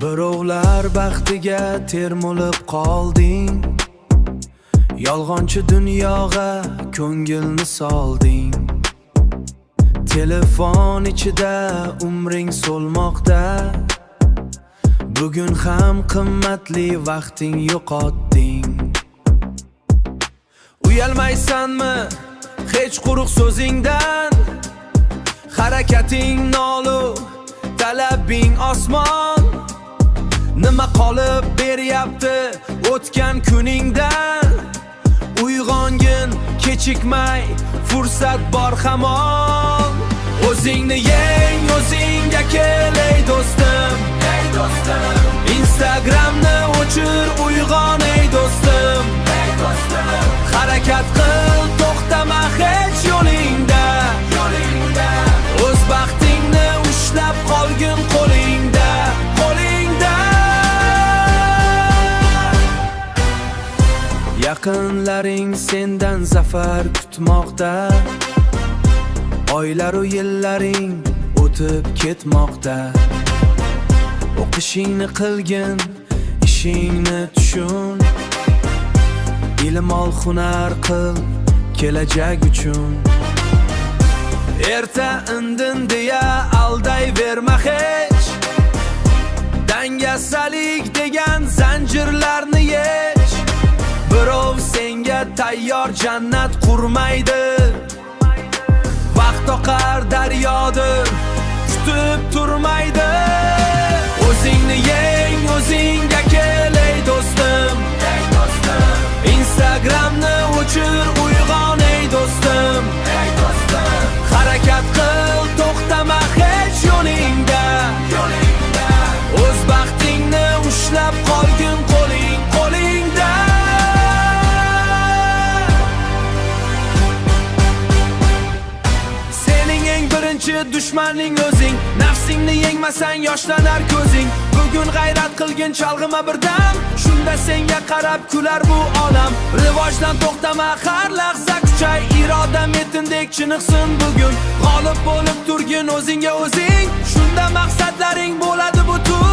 Birovlar baxtiga termulib qolding, yolg'onchi dunyoga ko'ngilni solding. Telefon ichida umring so'lmoqda, bugun ham qimmatli vaqting yo'qotding. Uyalmaysanmi hech quruq so'zingdan? Harakating nolu, talabing osmon. Nima qolib beryapti o'tgan kuningdan? Uyg'ongin kechikmay, fursat bor hamon. O'zingni yeng, o'zingga kel ey do'stim. Instagramni o'chir, uyg'on ey do'stim. Harakat qil, to'xtama hech yo'lingda. O'z baxtingni ushlab qolgin qo'lingda. Yaqinlaring sendan zafar kutmoqda, oylar u yillaring o'tib ketmoqda. O'qishingni qilgin, ishingni tushun, ilm ol, hunar qil kelajak uchun. Erta indin deya aldayverma hech, dangasalik degan zanjirlarni yech. Birov senga tayyor jannat qurmaydi, vaqt oqar daryodir, kutib turmaydi. O'zingni yeng, o'zingga kel ey do'stim. Instagramni o'chir, uyg'on ey do'stim. Harakat qil, to'xtama hech yo'lingda. O'z baxtingni ushlab qolgin qo'lingda. Dushmaning o'zing, nafsingni yengmasang yoshlanar ko'zing. Bugun g'ayrat qilgin, chalg'ima birdam, shunda senga qarab kular bu olam. Rivojdan to'xtama, har lahza kuchay, iroda metindek chiniqsin bugun. G'olib bo'lib turgin o'zingga o'zing, shunda maqsadlaring bo'ladi butun.